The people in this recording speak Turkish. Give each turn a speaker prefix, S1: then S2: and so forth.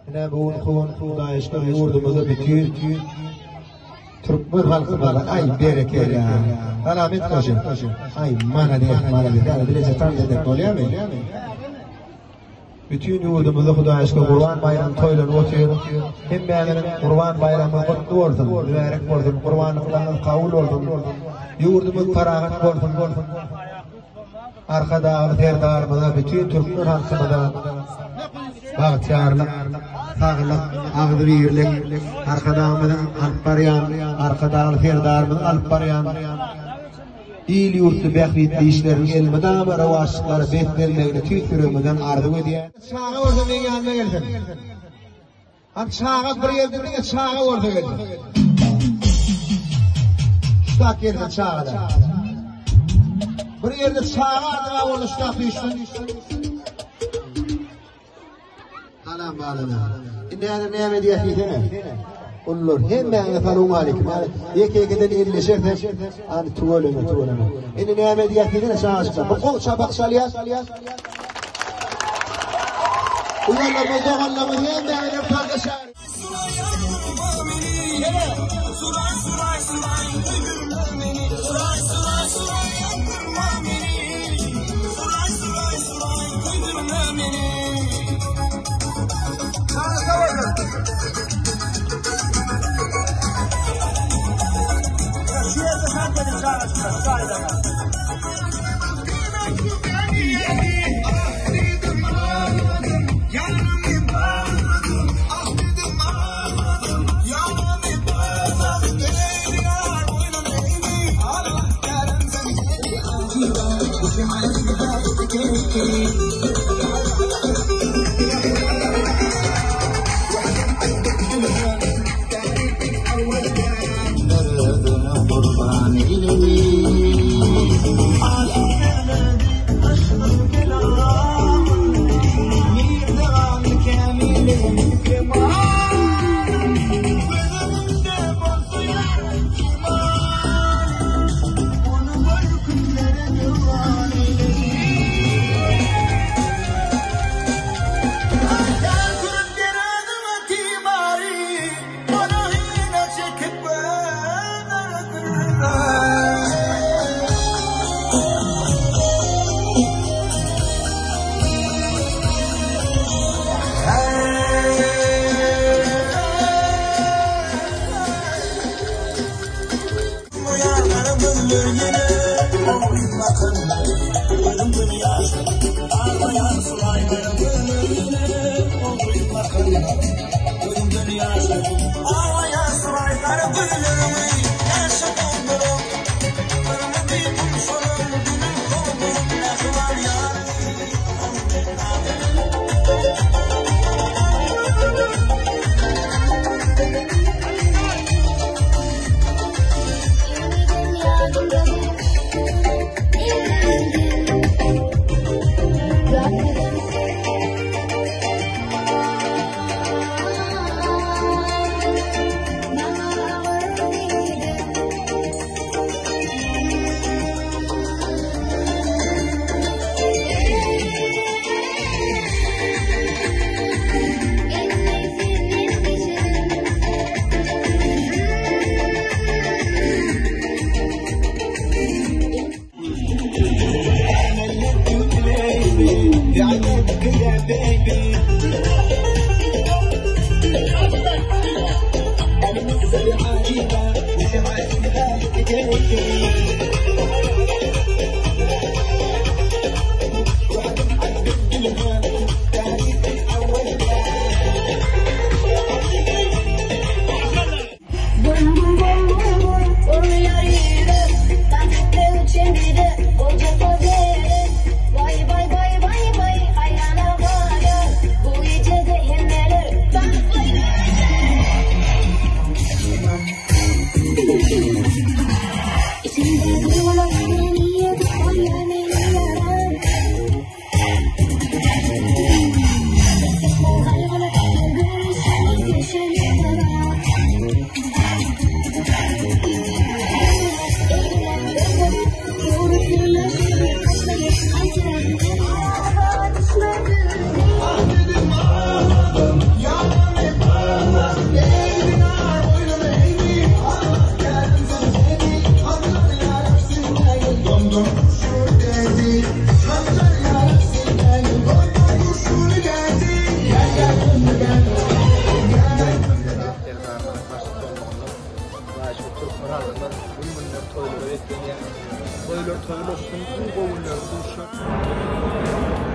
S1: Yine bu Kudayış'ta yurdumuzda bütün Türkmen halkı var. Ay berekeli ya. Alamet koşun. Ay mana diye. Yani bilece tam dedik oluyor mu? Bütün yurdumuzda Kudayış'ta Kurban Bayramı toylanı otuyor. Hem benim Kurban Bayramı kutlu olsun. Mübarek olsun. Kurban kılanın kavul olsun. Yurdumuz ferahat olsun. Arkada terdarımıza bütün Türkmen halkımıza bağıtçarlık, sağlık, ağzı birlik, arkadağımızın alıp barayan, arkadağlı terdarımızın alıp barayan, il yurtlu bekliyetli işlerin elmeden ve ravaşlıkları beklerlerine tüytürümüzden ardı ediyen. Çağa orada ben yanına geldim. Hem çağa bir yerde çağa orada geldim. Şutak geldim çağada. Bir yerde çağa ardığa orada şutak düştün. Alam bağlana. İnne ne mediyatine? Olur. Hem ben farun aleyküm. Yekeden illeşerse ani tuvaleme. İnne ne mediyatine şaşka. Bu çabak saliyas. Uyalla bozağalla mı hem ben kardeşler.
S2: Bye bye bye bye bye, hayana bana, bu gece Toylar olsun, bu kovullar, bu